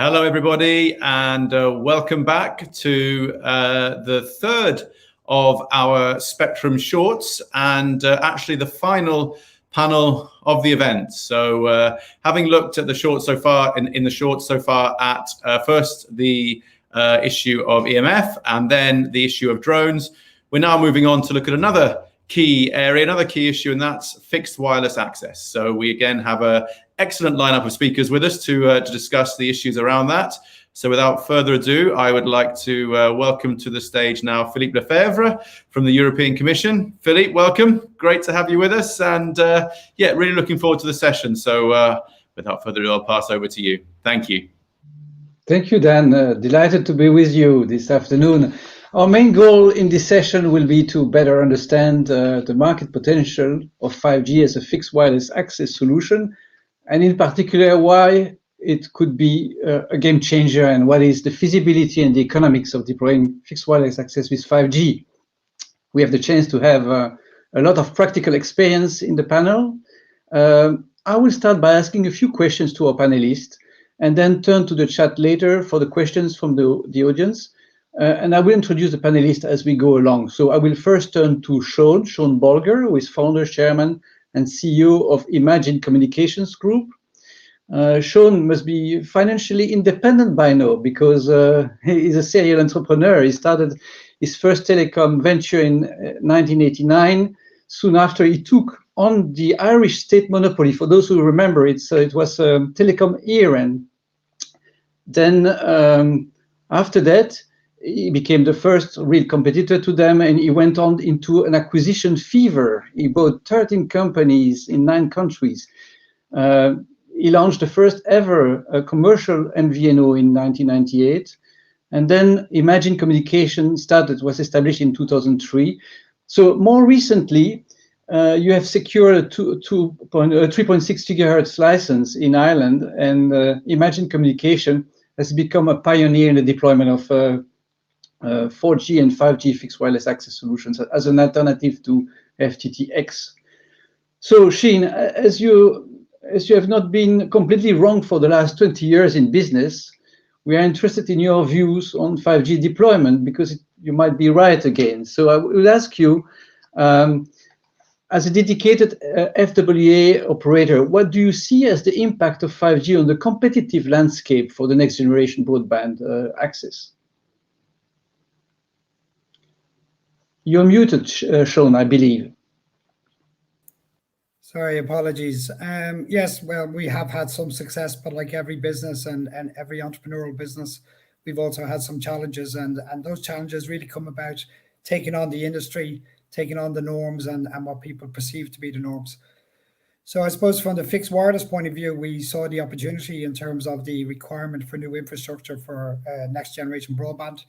Hello, everybody, and welcome back to the third of our Spectrum Shorts, and actually the final panel of the event. So having looked at the shorts so far, in the shorts so far at first the issue of EMF and then the issue of drones, we're now moving on to look at another key area, another key issue, and that's fixed wireless access. So we again have an excellent lineup of speakers with us to discuss the issues around that. So without further ado, I would like to welcome to the stage now Philippe Lefebvre from the European Commission. Philippe, welcome. Great to have you with us, and yeah, really looking forward to the session. So without further ado, I'll pass over to you. Thank you. Thank you, Dan. Delighted to be with you this afternoon. Our main goal in this session will be to better understand the market potential of 5G as a fixed wireless access solution, and in particular why it could be a game changer and what is the feasibility and the economics of deploying fixed wireless access with 5G. We have the chance to have a lot of practical experience in the panel. I will start by asking a few questions to our panelists and then turn to the chat later for the questions from the audience. And I will introduce the panelists as we go along. So I will first turn to Sean Bolger, who is founder, chairman, and CEO of Imagine Communications Group. Sean must be financially independent by now because he is a serial entrepreneur. He started his first telecom venture in 1989. Soon after, he took on the Irish state monopoly. For those who remember, it was Telecom Ireland. Then after that, he became the first real competitor to them, and he went on into an acquisition fever. He bought 13 companies in 9 countries. He launched the first ever commercial MVNO in 1998. And then Imagine Communication was established in 2003. So more recently, you have secured a 3.6 gigahertz license in Ireland, and Imagine Communication has become a pioneer in the deployment of 4G and 5G fixed wireless access solutions as an alternative to FTTX. So, Sheen, as you have not been completely wrong for the last 20 years in business, we are interested in your views on 5G deployment because you might be right again. So I will ask you, as a dedicated FWA operator, what do you see as the impact of 5G on the competitive landscape for the next generation broadband access? You're muted, Sean, I believe. Sorry, apologies. Yes, well, we have had some success, but like every business and every entrepreneurial business, we've also had some challenges, and those challenges really come about taking on the industry, taking on the norms and what people perceive to be the norms. So I suppose from the fixed wireless point of view, we saw the opportunity in terms of the requirement for new infrastructure for next generation broadband.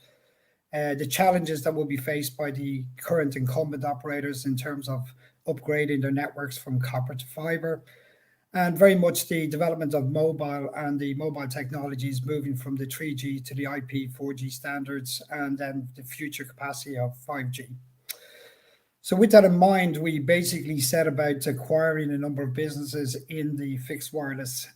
The challenges that will be faced by the current incumbent operators in terms of upgrading their networks from copper to fiber, and very much the development of mobile and the mobile technologies moving from the 3G to the IP 4G standards, and then the future capacity of 5G. So with that in mind, we basically set about acquiring a number of businesses in the fixed wireless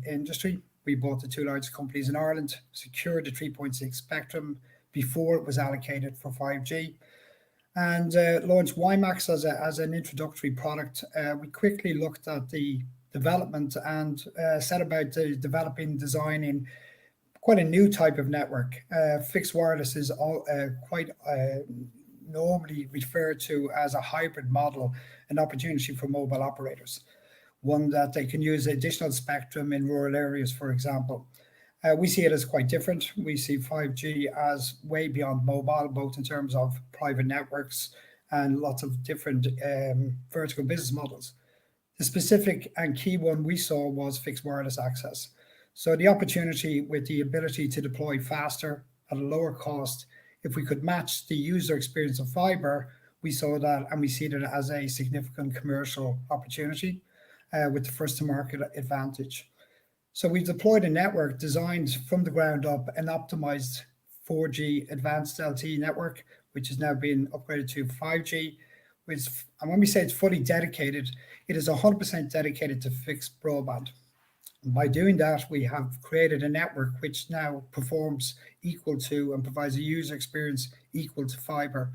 industry. We bought the 2 largest companies in Ireland, secured the 3.6 spectrum before it was allocated for 5G, and launched WiMAX as an introductory product. We quickly looked at the development and set about developing, designing quite a new type of network. Fixed wireless is quite normally referred to as a hybrid model, an opportunity for mobile operators, one that they can use additional spectrum in rural areas, for example. We see it as quite different. We see 5G as way beyond mobile, both in terms of private networks and lots of different vertical business models. The specific and key one we saw was fixed wireless access. So the opportunity with the ability to deploy faster at a lower cost, if we could match the user experience of fiber, we saw that, and we see that as a significant commercial opportunity with the first to market advantage. So we've deployed a network designed from the ground up an optimized 4G advanced LTE network, which is now being upgraded to 5G. And when we say it's fully dedicated, it is 100% dedicated to fixed broadband. By doing that, we have created a network which now performs equal to and provides a user experience equal to fiber.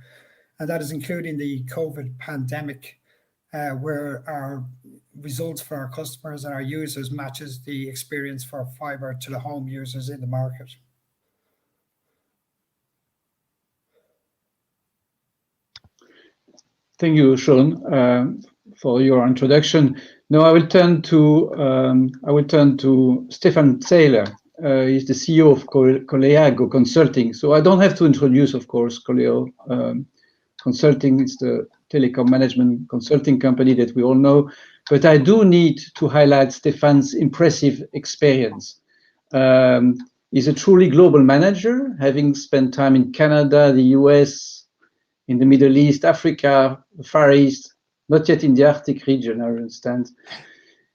And that is including the COVID pandemic, where our results for our customers and our users matches the experience for fiber to the home users in the market. Thank you, Sean, for your introduction. Now I will turn to Stefan Taylor. He's the CEO of Coleago Consulting. So I don't have to introduce, of course, Coleago Consulting. It's the telecom management consulting company that we all know. But I do need to highlight Stefan's impressive experience. He's a truly global manager, having spent time in Canada, the US, in the Middle East, Africa, the Far East, not yet in the Arctic region, I understand.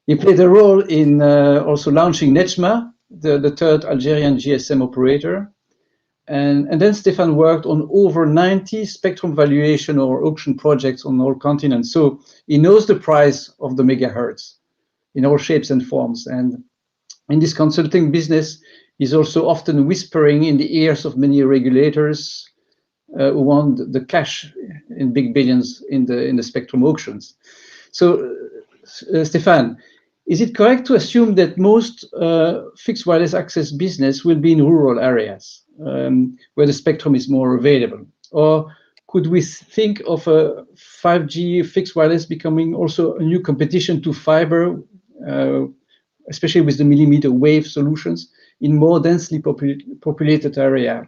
He played a role in also launching Nejma, the third Algerian GSM operator. And then Stefan worked on over 90 spectrum valuation or auction projects on all continents. So he knows the price of the megahertz in all shapes and forms. And in this consulting business, he's also often whispering in the ears of many regulators who want the cash in big billions in the spectrum auctions. So, Stefan, is it correct to assume that most fixed wireless access business will be in rural areas where the spectrum is more available? Or could we think of a 5G fixed wireless becoming also a new competition to fiber, especially with the millimeter wave solutions in more densely populated area?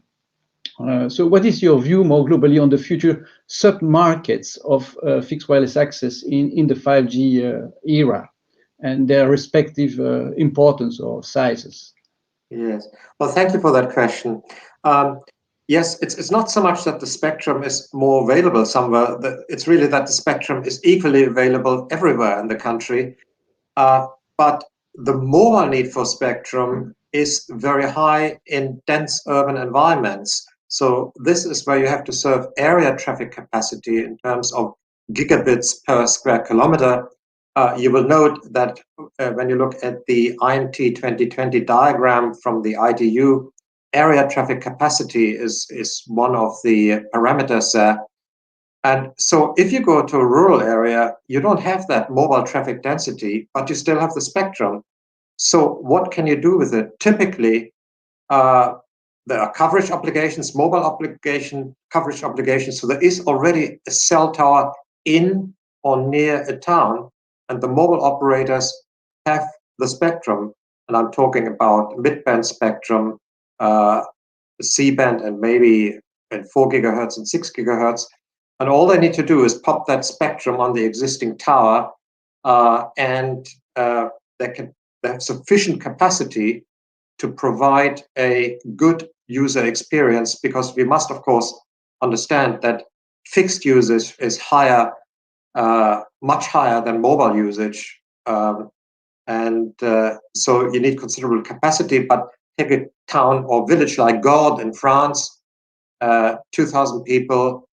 So what is your view more globally on the future sub-markets of fixed wireless access in the 5G era and their respective importance or sizes? Yes. Well, thank you for that question. Yes, it's not so much that the spectrum is more available somewhere. It's really that the spectrum is equally available everywhere in the country. But the mobile need for spectrum is very high in dense urban environments. So this is where you have to serve area traffic capacity in terms of gigabits per square kilometer. You will note that when you look at the IMT 2020 diagram from the ITU, area traffic capacity is one of the parameters there. And so if you go to a rural area, you don't have that mobile traffic density, but you still have the spectrum. So what can you do with it? Typically, there are coverage obligations, mobile coverage obligations. So there is already a cell tower in or near a town, and the mobile operators have the spectrum. And I'm talking about mid-band spectrum, C-band, and maybe at 4 gigahertz and 6 gigahertz. And all they need to do is pop that spectrum on the existing tower, and they have sufficient capacity to provide a good user experience, because we must, of course, understand that fixed usage is higher, much higher than mobile usage. So you need considerable capacity, but take a town or village like Gordes in France, 2,000 people,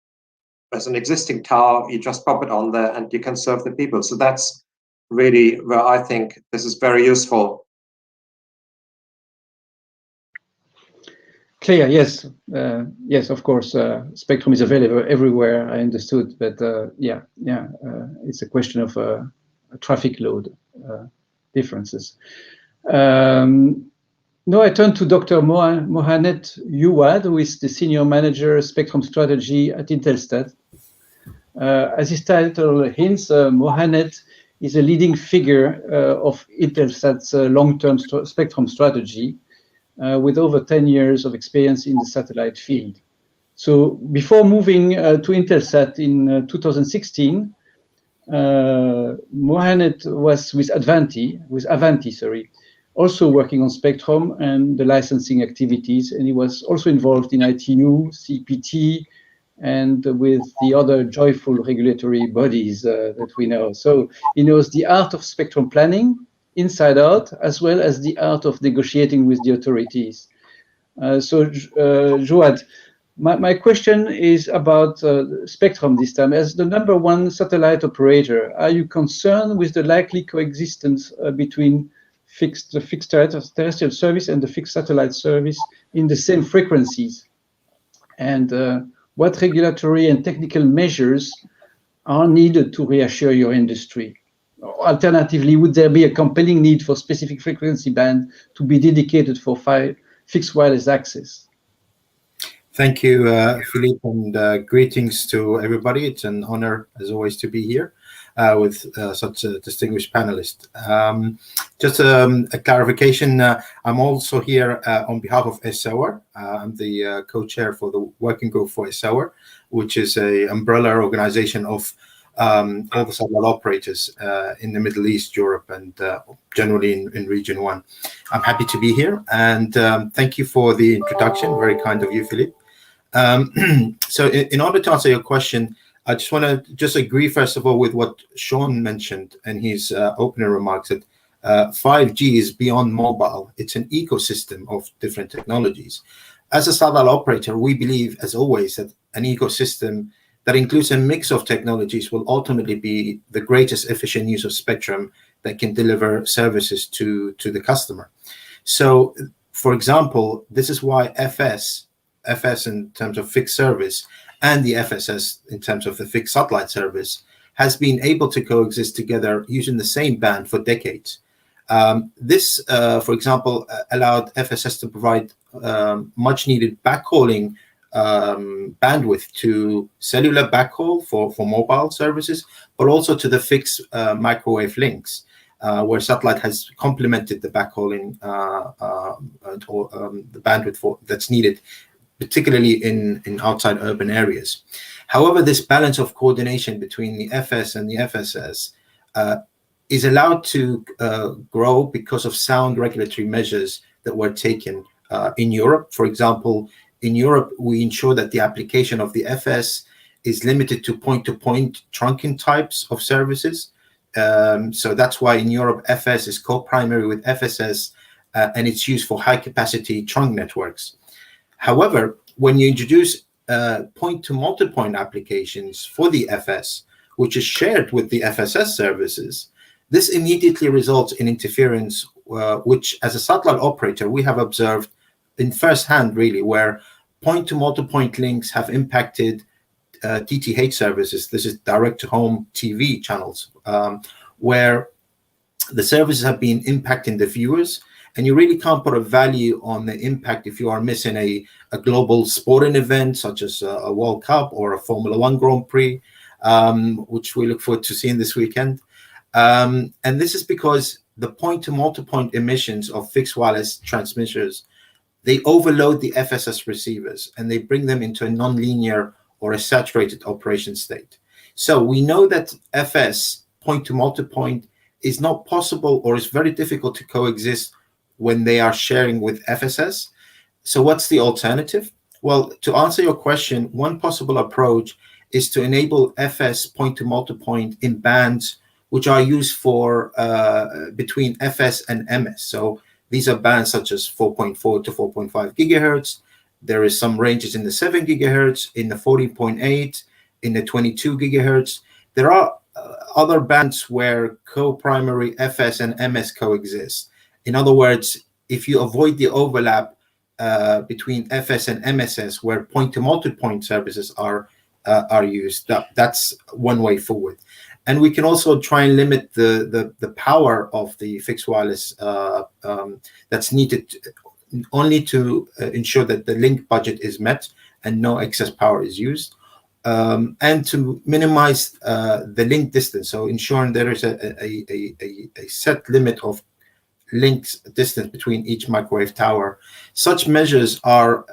as an existing tower, you just pop it on there and you can serve the people. So that's really where I think this is very useful. Clear, yes. Yes, of course, spectrum is available everywhere, I understood, but it's a question of traffic load differences. Now I turn to Dr. Mohanet Youad, who is the Senior Manager Spectrum Strategy at Intelsat. As his title hints, Mohanet is a leading figure of Intelsat's long-term spectrum strategy, with over 10 years of experience in the satellite field. So before moving to Intelsat in 2016, Mohanet was with Avanti, also working on spectrum and the licensing activities, and he was also involved in ITU, CPT, and with the other joyful regulatory bodies that we know. So he knows the art of spectrum planning inside out, as well as the art of negotiating with the authorities. So, Joad, my question is about spectrum this time. As the #1 satellite operator, are you concerned with the likely coexistence between the fixed terrestrial service and the fixed satellite service in the same frequencies? And what regulatory and technical measures are needed to reassure your industry? Alternatively, would there be a compelling need for specific frequency band to be dedicated for fixed wireless access? Thank you, Philippe, and greetings to everybody. It's an honor, as always, to be here with such a distinguished panelist. Just a clarification, I'm also here on behalf of SOAR. I'm the co-chair for the working group for SOAR, which is an umbrella organization of all the satellite operators in the Middle East, Europe, and generally in Region 1. I'm happy to be here, and thank you for the introduction. Very kind of you, Philippe. So in order to answer your question, I just want to just agree, first of all, with what Sean mentioned in his opening remarks, that 5G is beyond mobile. It's an ecosystem of different technologies. As a satellite operator, we believe, as always, that an ecosystem that includes a mix of technologies will ultimately be the greatest efficient use of spectrum that can deliver services to the customer. So, for example, this is why FS in terms of fixed service and the FSS in terms of the fixed satellite service has been able to coexist together using the same band for decades. This, for example, allowed FSS to provide much needed backhauling bandwidth to cellular backhaul for mobile services, but also to the fixed microwave links, where satellite has complemented the backhauling the bandwidth that's needed, particularly in outside urban areas. However, this balance of coordination between the FS and the FSS is allowed to grow because of sound regulatory measures that were taken in Europe. For example, in Europe, we ensure that the application of the FS is limited to point-to-point trunking types of services. So that's why in Europe, FS is co-primary with FSS, and it's used for high-capacity trunk networks. However, when you introduce point-to-multipoint applications for the FS, which is shared with the FSS services, this immediately results in interference, which as a satellite operator, we have observed in first-hand, really, where point-to-multipoint links have impacted DTH services. This is direct-to-home TV channels, where the services have been impacting the viewers, and you really can't put a value on the impact if you are missing a global sporting event, such as a World Cup or a Formula One Grand Prix, which we look forward to seeing this weekend. And this is because the point-to-multipoint emissions of fixed wireless transmitters, they overload the FSS receivers and they bring them into a non-linear or a saturated operation state. So we know that FS, point-to-multipoint, is not possible or is very difficult to coexist when they are sharing with FSS. So what's the alternative? Well, to answer your question, one possible approach is to enable FS point-to-multipoint in bands which are used for between FS and MS. So these are bands such as 4.4 to 4.5 gigahertz. There is some ranges in the 7 gigahertz, in the 14.8, in the 22 gigahertz. There are other bands where co-primary FS and MS coexist. In other words, if you avoid the overlap between FS and MSS, where point-to-multipoint services are used, that's one way forward. And we can also try and limit the power of the fixed wireless that's needed only to ensure that the link budget is met and no excess power is used, and to minimize the link distance. So ensuring there is a set limit of links distance between each microwave tower. Such measures are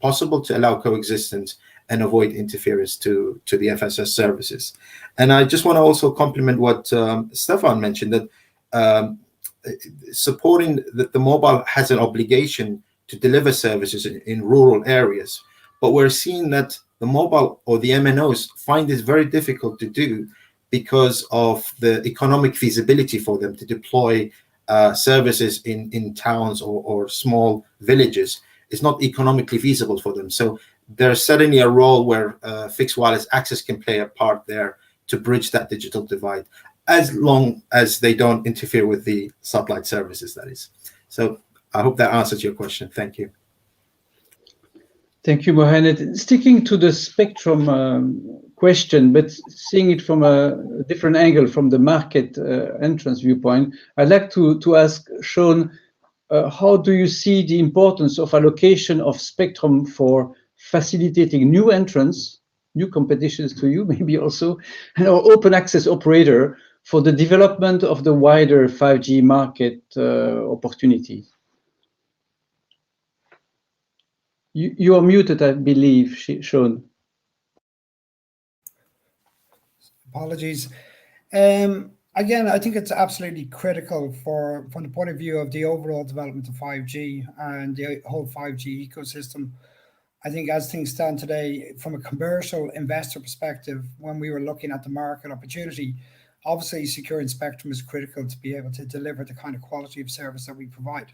possible to allow coexistence and avoid interference to the FSS services. And I just want to also compliment what Stefan mentioned, that supporting the mobile has an obligation to deliver services in rural areas. But we're seeing that the mobile or the MNOs find this very difficult to do because of the economic feasibility for them to deploy services in towns or small villages. It's not economically feasible for them. So there's certainly a role where fixed wireless access can play a part there to bridge that digital divide. as long as they don't interfere with the satellite services, that is. So I hope that answers your question. Thank you. Thank you, Mohamed. Sticking to the spectrum question, but seeing it from a different angle, from the market entrance viewpoint, I'd like to ask Sean, how do you see the importance of allocation of spectrum for facilitating new entrants, new competitions to you, maybe also, or open access operator for the development of the wider 5G market opportunity? You are muted, I believe, Sean. Apologies. Again, I think it's absolutely critical from the point of view of the overall development of 5G and the whole 5G ecosystem. I think as things stand today, from a commercial investor perspective, when we were looking at the market opportunity, obviously securing spectrum is critical to be able to deliver the kind of quality of service that we provide.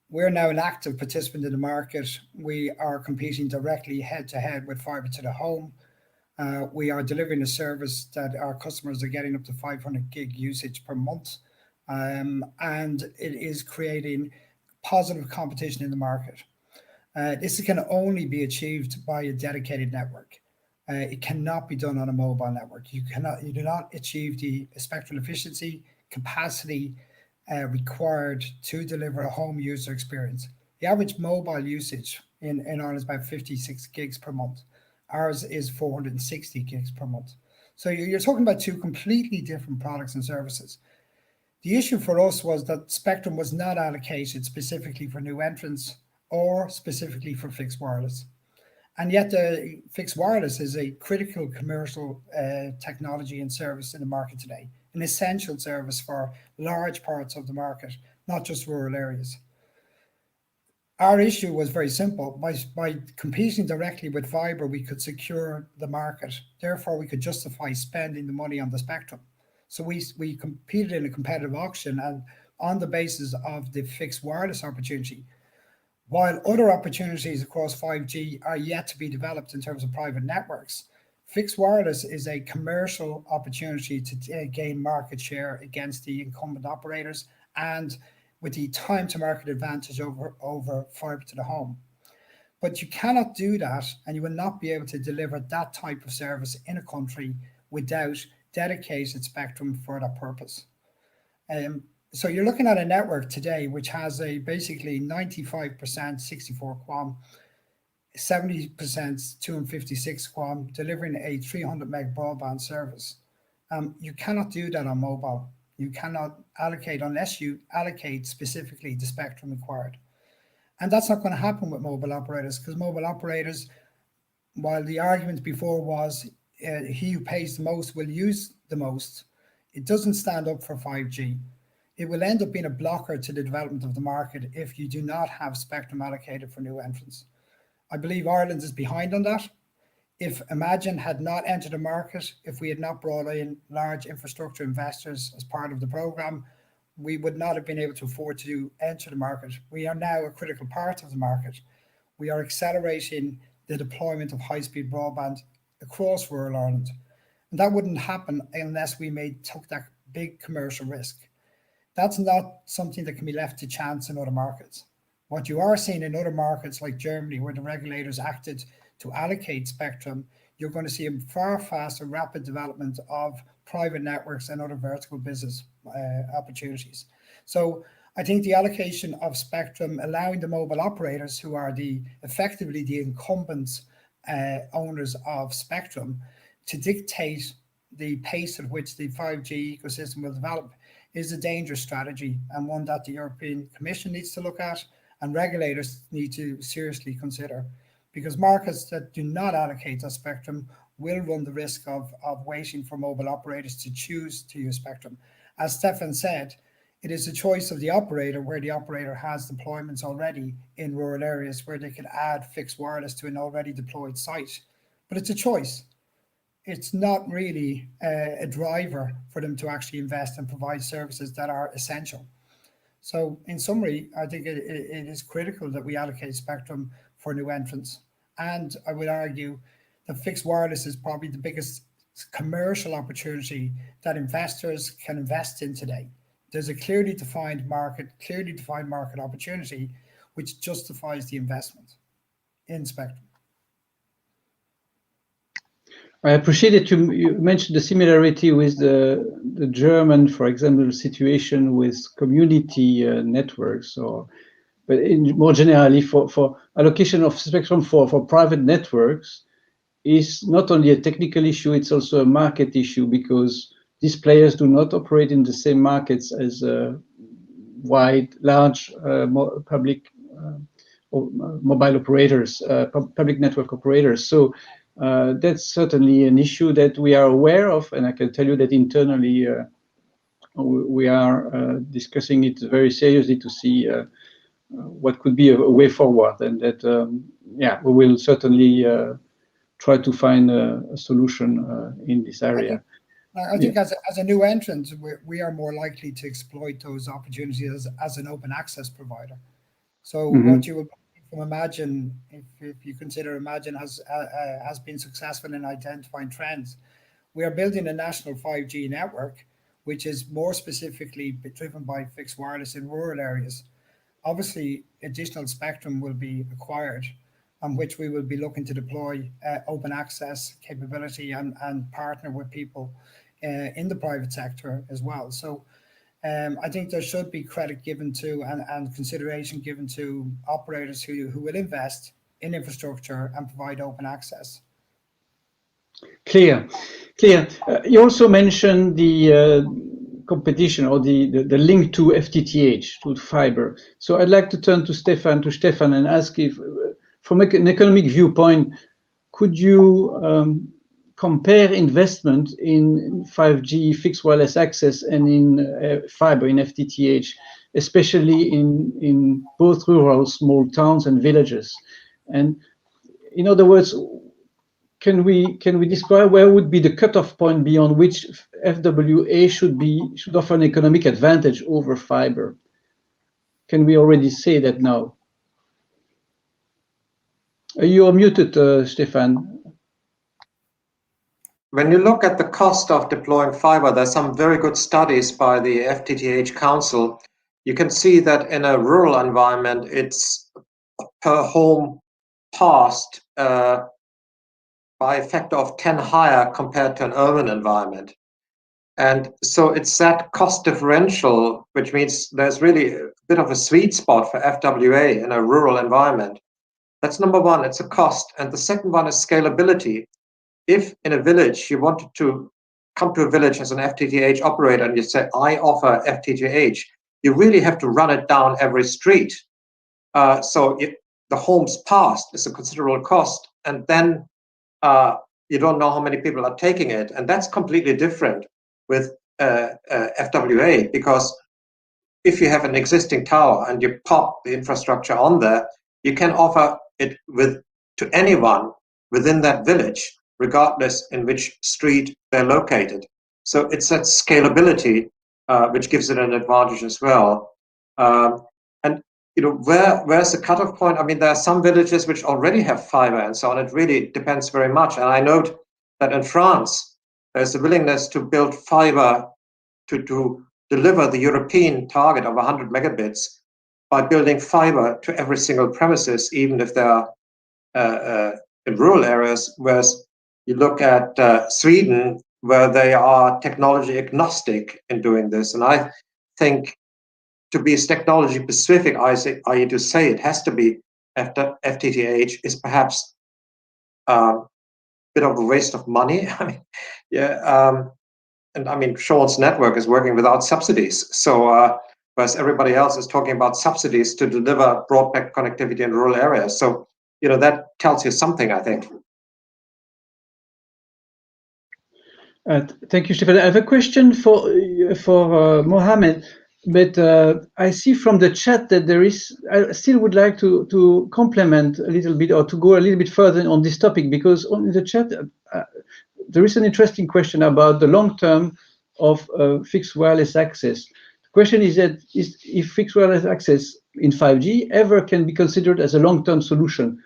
We're now an active participant in the market. We are competing directly head-to-head with fibre to the home. We are delivering a service that our customers are getting up to 500 gig usage per month. And it is creating positive competition in the market. This can only be achieved by a dedicated network. It cannot be done on a mobile network. You do not achieve the spectral efficiency, capacity required to deliver a home user experience. The average mobile usage in Ireland is about 56 gigs per month. Ours is 460 gigs per month. So you're talking about two completely different products and services. The issue for us was that spectrum was not allocated specifically for new entrants or specifically for fixed wireless. And yet the fixed wireless is a critical commercial technology and service in the market today, an essential service for large parts of the market, not just rural areas. Our issue was very simple. By competing directly with fibre, we could secure the market. Therefore, we could justify spending the money on the spectrum. So we competed in a competitive auction and on the basis of the fixed wireless opportunity. While other opportunities across 5G are yet to be developed in terms of private networks, fixed wireless is a commercial opportunity to gain market share against the incumbent operators and with the time to market advantage over fibre to the home. But you cannot do that, and you will not be able to deliver that type of service in a country without dedicated spectrum for that purpose. So you're looking at a network today which has a basically 95% 64 QAM, 70% 256 QAM, delivering a 300 meg broadband service. You cannot do that on mobile. You cannot allocate unless you allocate specifically the spectrum required. And that's not going to happen with mobile operators, because mobile operators, while the argument before was he who pays the most will use the most, it doesn't stand up for 5G. It will end up being a blocker to the development of the market if you do not have spectrum allocated for new entrants. I believe Ireland is behind on that. If Imagine had not entered the market, if we had not brought in large infrastructure investors as part of the programme, we would not have been able to afford to enter the market. We are now a critical part of the market. We are accelerating the deployment of high-speed broadband across rural Ireland. And that wouldn't happen unless we took that big commercial risk. That's not something that can be left to chance in other markets. What you are seeing in other markets like Germany, where the regulators acted to allocate spectrum, you're going to see a far faster, rapid development of private networks and other vertical business opportunities. So I think the allocation of spectrum, allowing the mobile operators, who are effectively the incumbents owners of spectrum, to dictate the pace at which the 5G ecosystem will develop, is a dangerous strategy, and one that the European Commission needs to look at and regulators need to seriously consider, because markets that do not allocate that spectrum will run the risk of waiting for mobile operators to choose to use spectrum. As Stefan said, it is a choice of the operator, where the operator has deployments already in rural areas where they could add fixed wireless to an already deployed site. But it's a choice. It's not really a driver for them to actually invest and provide services that are essential. So in summary, I think it is critical that we allocate spectrum for new entrants. And I would argue that fixed wireless is probably the biggest commercial opportunity that investors can invest in today. There's a clearly defined market opportunity which justifies the investment in spectrum. I appreciate that you mentioned the similarity with the German, for example, situation with community networks, but more generally for allocation of spectrum for private networks is not only a technical issue, it's also a market issue, because these players do not operate in the same markets as large public mobile operators, public network operators. So that's certainly an issue that we are aware of, and I can tell you that internally we are discussing it very seriously to see what could be a way forward, and that we will certainly try to find a solution in this area. I think as a new entrant, we are more likely to exploit those opportunities as an open access provider. So what you would from Imagine, if you consider Imagine has been successful in identifying trends, we are building a national 5G network, which is more specifically driven by fixed wireless in rural areas. Obviously, additional spectrum will be acquired, on which we will be looking to deploy open access capability and partner with people in the private sector as well. So I think there should be credit given to and consideration given to operators who will invest in infrastructure and provide open access. Clear. You also mentioned the competition or the link to FTTH, to fiber. So I'd like to turn to Stefan and ask if, from an economic viewpoint, could you compare investment in 5G fixed wireless access and in fiber, in FTTH, especially in both rural, small towns and villages? And in other words, can we describe where would be the cutoff point beyond which FWA should offer an economic advantage over fiber? Can we already say that now? You are muted, Stefan. When you look at the cost of deploying fiber, there's some very good studies by the FTTH Council. You can see that in a rural environment, it's per home passed by a factor of 10 higher compared to an urban environment. And so it's that cost differential, which means there's really a bit of a sweet spot for FWA in a rural environment. That's number one, it's a cost. And the second one is scalability. If in a village you wanted to come to a village as an FTTH operator and you say, I offer FTTH, you really have to run it down every street. So the homes passed is a considerable cost. And then you don't know how many people are taking it. And that's completely different with FWA, because if you have an existing tower and you pop the infrastructure on there, you can offer it to anyone within that village, regardless in which street they're located. So it's that scalability which gives it an advantage as well. And where's the cutoff point? I mean, there are some villages which already have fiber and so on. It really depends very much. And I note that in France, there's a willingness to build fiber to deliver the European target of 100 megabits by building fiber to every single premises, even if they are in rural areas. Whereas you look at Sweden, where they are technology agnostic in doing this. And I think to be technology specific, i.e. to say it has to be FTTH is perhaps a bit of a waste of money. I mean, and I mean, Sean's network is working without subsidies. So whereas everybody else is talking about subsidies to deliver broadband connectivity in rural areas. So, that tells you something, I think. Thank you, Stefan. I have a question for Mohammed, but I see from the chat that I still would like to complement a little bit or to go a little bit further on this topic, because on the chat there is an interesting question about the long term of fixed wireless access. The question is that if fixed wireless access in 5G ever can be considered as a long-term solution.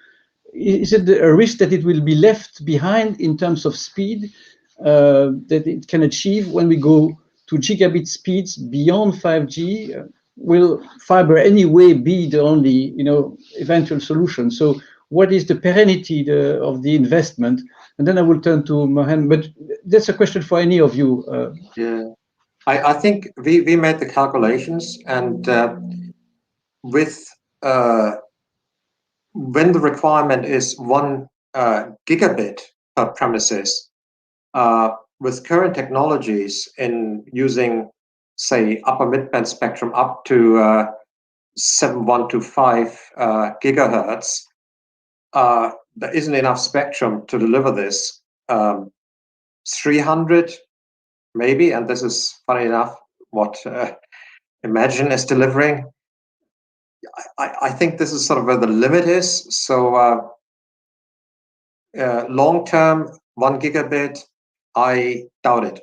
Is it a risk that it will be left behind in terms of speed? that it can achieve when we go to gigabit speeds beyond 5G? Will fiber anyway be the only, eventual solution? So what is the perennity of the investment? And then I will turn to Mohan, but that's a question for any of you. Yeah, I think we made the calculations, and with when the requirement is 1 gigabit per premises, with current technologies in using, say, upper mid-band spectrum up to 7125 gigahertz, there isn't enough spectrum to deliver this. 300 maybe, and this is funny enough what Imagine is delivering. I think this is sort of where the limit is. So long term, 1 gigabit, I doubt it.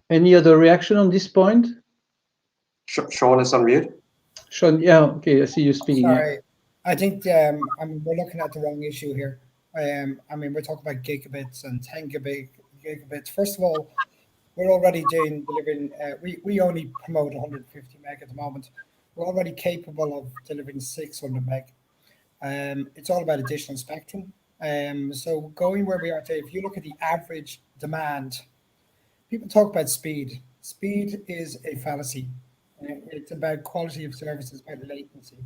Any other reaction on this point? Sean is on mute. Sean, yeah, okay, I see you speaking. Sorry, Yeah. I think we're looking at the wrong issue here. We're talking about gigabits and 10 gigabits. First of all, we're already delivering. We only promote 150 meg at the moment. We're already capable of delivering 600 meg. It's all about additional spectrum. So going where we are today, if you look at the average demand, people talk about speed. Speed is a fallacy. It's about quality of service, it's about latency.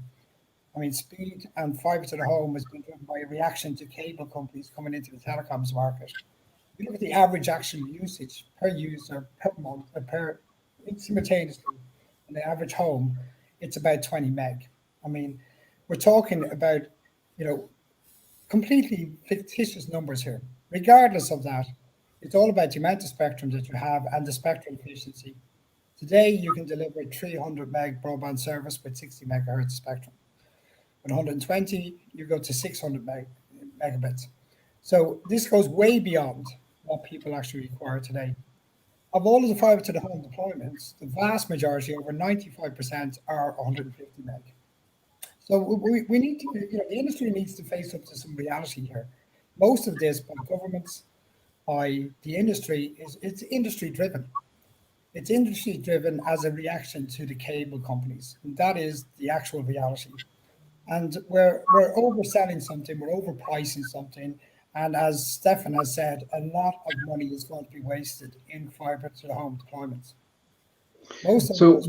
Speed and fiber to the home has been driven by a reaction to cable companies coming into the telecoms market. If you look at the average actual usage per user per month, simultaneously in the average home, it's about 20 meg. We're talking about, completely fictitious numbers here. Regardless of that, it's all about the amount of spectrum that you have and the spectrum efficiency. Today, you can deliver 300 meg broadband service with 60 megahertz spectrum. With 120, you go to 600 megabits. So this goes way beyond what people actually require today. Of all of the fiber to the home deployments, the vast majority, over 95%, are 150 meg. So we need to, the industry needs to face up to some reality here. Most of this by governments, by the industry, it's industry driven. It's industry driven as a reaction to the cable companies. And that is the actual reality. And we're overselling something, we're overpricing something. And as Stefan has said, a lot of money is going to be wasted in fiber to the home deployments. So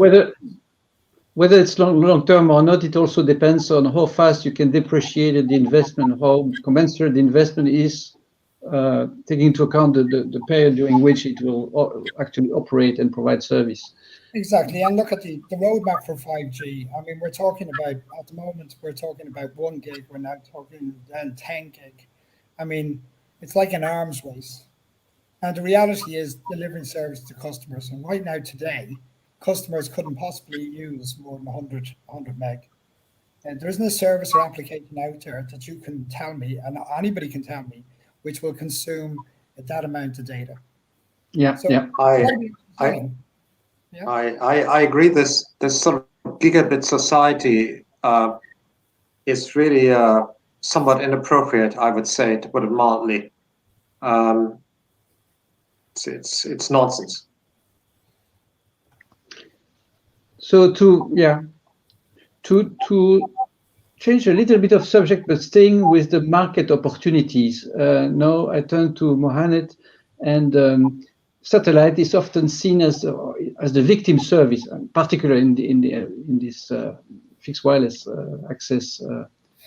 whether it's long term or not, it also depends on how fast you can depreciate the investment, how commensurate the investment is, taking into account the period during which it will actually operate and provide service. Exactly, and look at the roadmap for 5G. We're talking about, at the moment, we're talking about 1 gig, we're now talking then 10 gig. It's like an arms race. And the reality is delivering service to customers. And right now, today, customers couldn't possibly use more than 100 meg. And there isn't a service or application out there that you can tell me, and anybody can tell me, which will consume that amount of data. Yeah, so yeah. I agree. This sort of gigabit society is really somewhat inappropriate, I would say, to put it mildly. It's nonsense. So to change a little bit of subject, but staying with the market opportunities. Now I turn to Mohamed, and satellite is often seen as the victim service, particularly in this fixed wireless access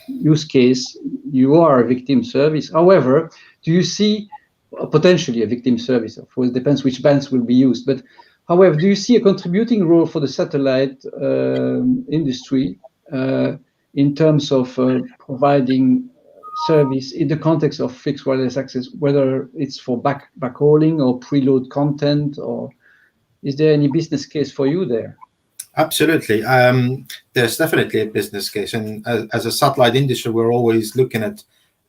use case. You are a victim service. However, do you see potentially a victim service? Of course, it depends which bands will be used. But however, do you see a contributing role for the satellite industry in terms of providing service in the context of fixed wireless access, whether it's for backhauling or preload content, or is there any business case for you there? Absolutely. There's definitely a business case. And as a satellite industry, we're always looking at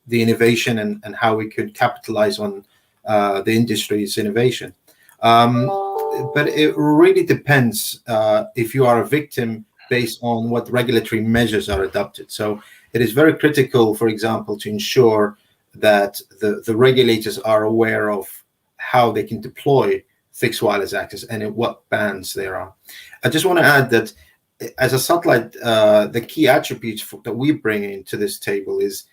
the innovation and how we could capitalize on the industry's innovation. But it really depends if you are a victim based on what regulatory measures are adopted. So it is very critical, for example, to ensure that the regulators are aware of how they can deploy fixed wireless access and in what bands there are. I just want to add that as a satellite, the key attributes that we bring into this table is,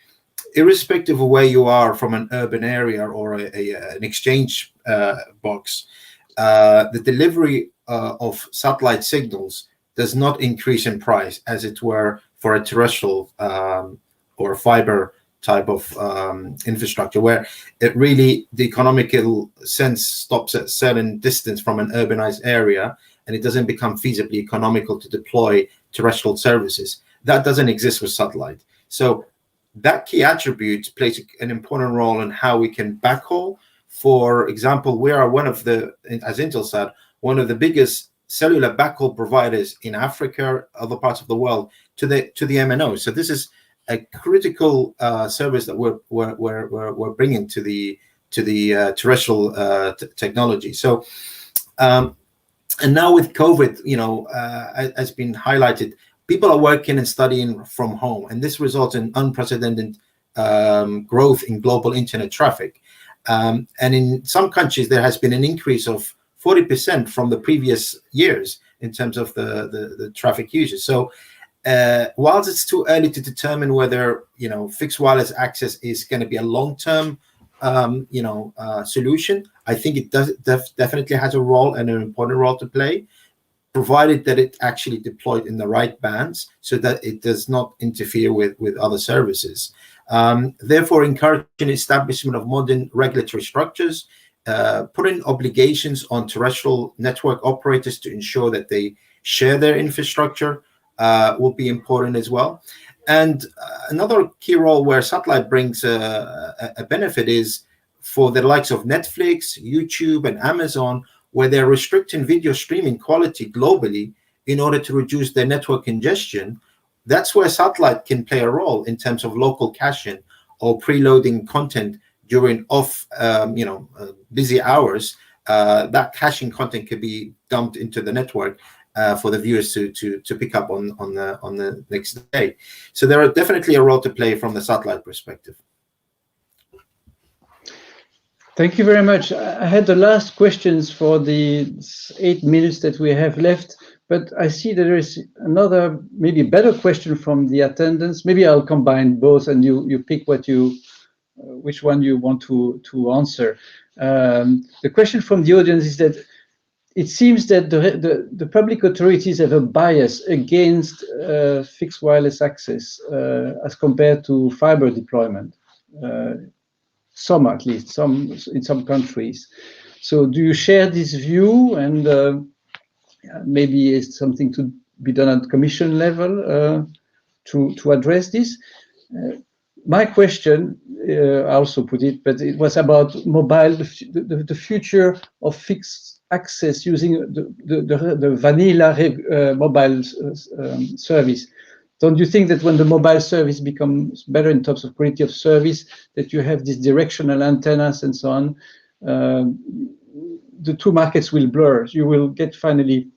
irrespective of where you are from an urban area or an exchange box, the delivery of satellite signals does not increase in price as it were for a terrestrial or fiber type of infrastructure, where it really, the economical sense stops at certain distance from an urbanized area and it doesn't become feasibly economical to deploy terrestrial services. That doesn't exist with satellite. So that key attribute plays an important role in how we can backhaul. For example, we are one of the, as Intelsat, one of the biggest cellular backhaul providers in Africa, other parts of the world, to the MNO. So this is a critical service that we're bringing to the terrestrial technology. So, and now with COVID, has been highlighted, people are working and studying from home, and this results in unprecedented growth in global internet traffic. And in some countries, there has been an increase of 40% from the previous years in terms of the traffic usage. So whilst it's too early to determine whether fixed wireless access is going to be a long-term solution, I think it does definitely has a role and an important role to play, provided that it actually deployed in the right bands so that it does not interfere with other services. Therefore, encouraging establishment of modern regulatory structures, putting obligations on terrestrial network operators to ensure that they share their infrastructure will be important as well. And another key role where satellite brings a benefit is for the likes of Netflix, YouTube, and Amazon, where they're restricting video streaming quality globally in order to reduce their network congestion. That's where satellite can play a role in terms of local caching or preloading content during busy hours. That caching content could be dumped into the network for the viewers to pick up on the next day. So there are definitely a role to play from the satellite perspective. Thank you very much. I had the last questions for the 8 minutes that we have left, but I see that there is another, maybe better question from the attendants. Maybe I'll combine both and you pick which one you want to answer. The question from the audience is that it seems that the public authorities have a bias against fixed wireless access as compared to fiber deployment. Some, at least, some in some countries. So do you share this view? And maybe it's something to be done at commission level to address this? My question, I also put it, but it was about mobile, the future of fixed access using the vanilla mobile service. Don't you think that when the mobile service becomes better in terms of quality of service, that you have these directional antennas and so on, the two markets will blur? You will get finally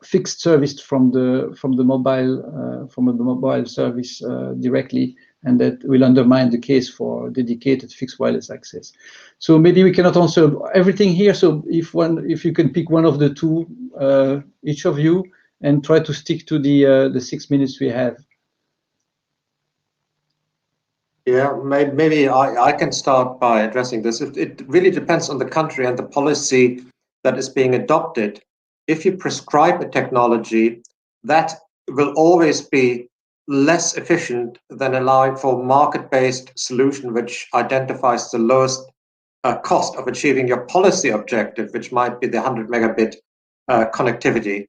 fixed service from the mobile service directly, and that will undermine the case for dedicated fixed wireless access. So maybe we cannot answer everything here. So if you can pick one of the two, each of you, and try to stick to the 6 minutes we have. Yeah, maybe I can start by addressing this. It really depends on the country and the policy that is being adopted. If you prescribe a technology, that will always be less efficient than allowing for market-based solution, which identifies the lowest cost of achieving your policy objective, which might be the 100 megabit connectivity.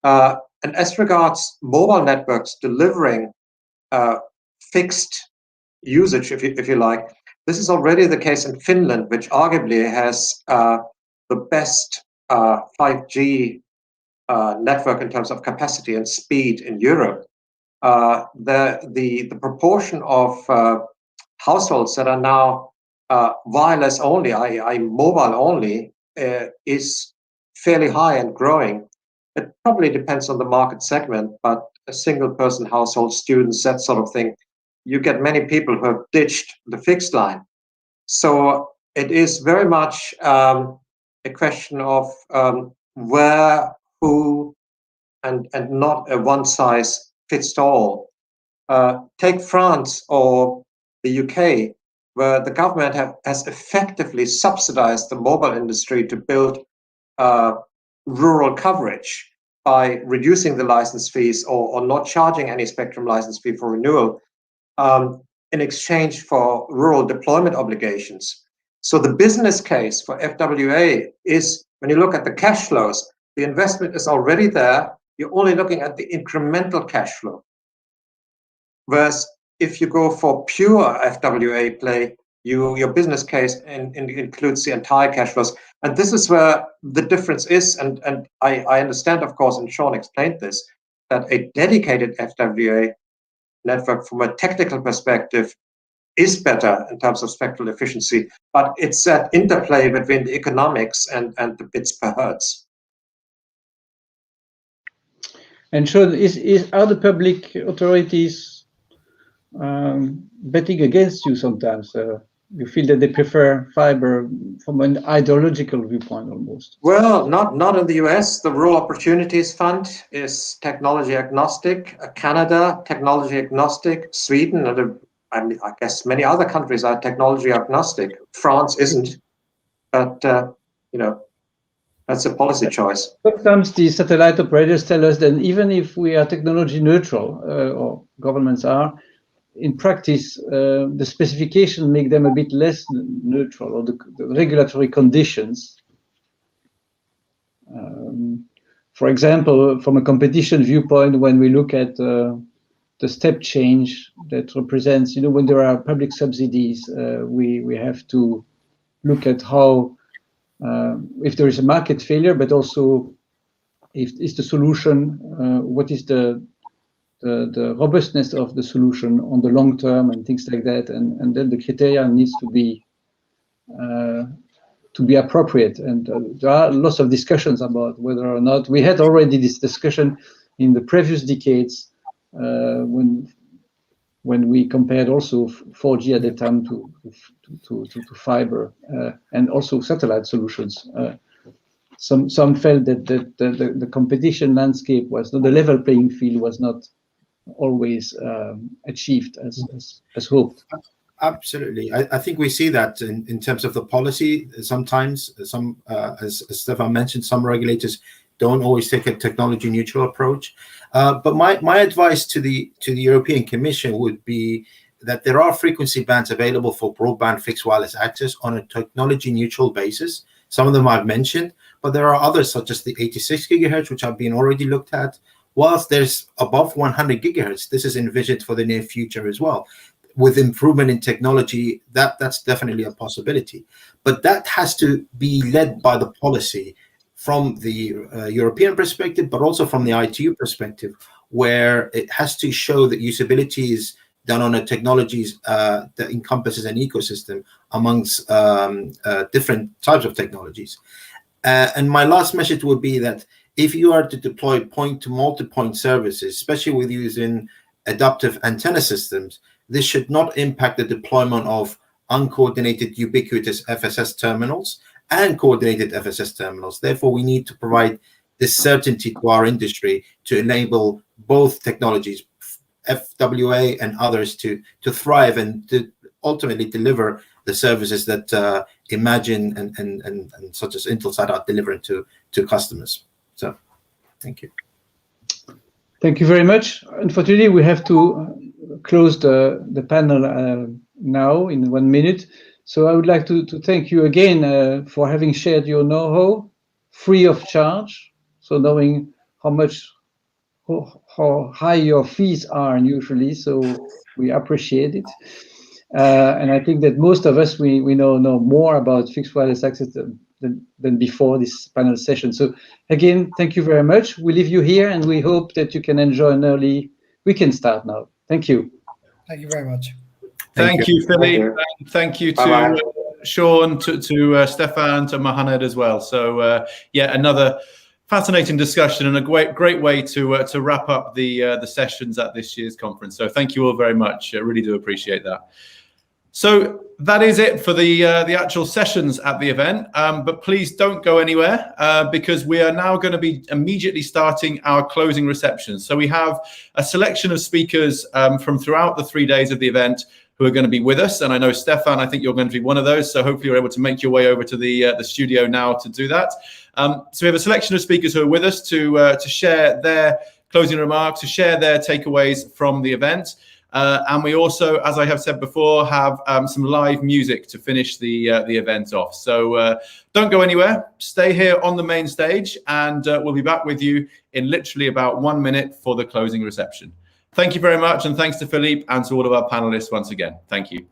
And as regards mobile networks delivering fixed usage, if you like, this is already the case in Finland, which arguably has the best 5G network in terms of capacity and speed in Europe. The proportion of households that are now wireless only, i.e. mobile only, is fairly high and growing. It probably depends on the market segment, but a single person household, students, that sort of thing, you get many people who have ditched the fixed line. So it is very much a question of where, who, and not a one-size-fits-all. Take France or the UK, where the government has effectively subsidized the mobile industry to build rural coverage by reducing the license fees or not charging any spectrum license fee for renewal in exchange for rural deployment obligations. So the business case for FWA is, when you look at the cash flows, the investment is already there. You're only looking at the incremental cash flow. Whereas if you go for pure FWA play, your business case includes the entire cash flows. And this is where the difference is. And I understand, of course, and Sean explained this, that a dedicated FWA network from a technical perspective is better in terms of spectral efficiency, but it's that interplay between the economics and the bits per hertz. And Sean, are the public authorities betting against you sometimes? You feel that they prefer fiber from an ideological viewpoint almost? Well, not in the US. The Rural Opportunities Fund is technology agnostic. Canada, technology agnostic. Sweden, and I guess many other countries are technology agnostic. France isn't, but that's a policy choice. Sometimes the satellite operators tell us that even if we are technology neutral, or governments are, in practice, the specification make them a bit less neutral, or the regulatory conditions. For example, from a competition viewpoint, when we look at the step change that represents, when there are public subsidies, we have to look at how, if there is a market failure, but also if is the solution, what is the robustness of the solution on the long term and things like that, and then the criteria needs to be appropriate. And there are lots of discussions about whether or not we had already this discussion in the previous decades when we compared also 4G at the time to fiber and also satellite solutions. Some felt that the competition landscape was not, the level playing field was not always achieved as hoped. Absolutely. I think we see that in terms of the policy. Sometimes as Stefan mentioned, some regulators don't always take a technology neutral approach. But my advice to the European Commission would be that there are frequency bands available for broadband fixed wireless access on a technology neutral basis. Some of them I've mentioned, but there are others such as the 86 gigahertz, which have been already looked at. Whilst there's above 100 gigahertz, this is envisioned for the near future as well. With improvement in technology, that's definitely a possibility. But that has to be led by the policy from the European perspective, but also from the ITU perspective, where it has to show that usability is done on a technologies that encompasses an ecosystem amongst different types of technologies. And my last message would be that if you are to deploy point-to-multipoint services, especially with using adaptive antenna systems, this should not impact the deployment of uncoordinated ubiquitous FSS terminals and coordinated FSS terminals. Therefore, we need to provide this certainty to our industry to enable both technologies, FWA and others, to thrive and to ultimately deliver the services that Imagine and such as Intelsat are delivering to customers. So, thank you. Thank you very much. Unfortunately, we have to close the panel now in 1 minute. So I would like to thank you again for having shared your know-how free of charge. So knowing how high your fees are usually, so we appreciate it. And I think that most of us, we know more about fixed wireless access than before this panel session. So again, thank you very much. We leave you here and we hope that you can enjoy an early weekend start now. Thank you. Thank you very much. Thank you, Philippe. And thank you to Sean, to Stefan, to Mohammed as well. So another fascinating discussion and a great way to wrap up the sessions at this year's conference. So thank you all very much. I really do appreciate that. So that is it for the actual sessions at the event. But please don't go anywhere because we are now going to be immediately starting our closing reception. So we have a selection of speakers from throughout the 3 days of the event who are going to be with us. And I know, Stefan, I think you're going to be one of those. So hopefully you're able to make your way over to the studio now to do that. So we have a selection of speakers who are with us to share their closing remarks, to share their takeaways from the event. And we also, as I have said before, have some live music to finish the event off. So don't go anywhere. Stay here on the main stage, and we'll be back with you in literally about 1 minute for the closing reception. Thank you very much, and thanks to Philippe and to all of our panelists once again. Thank you.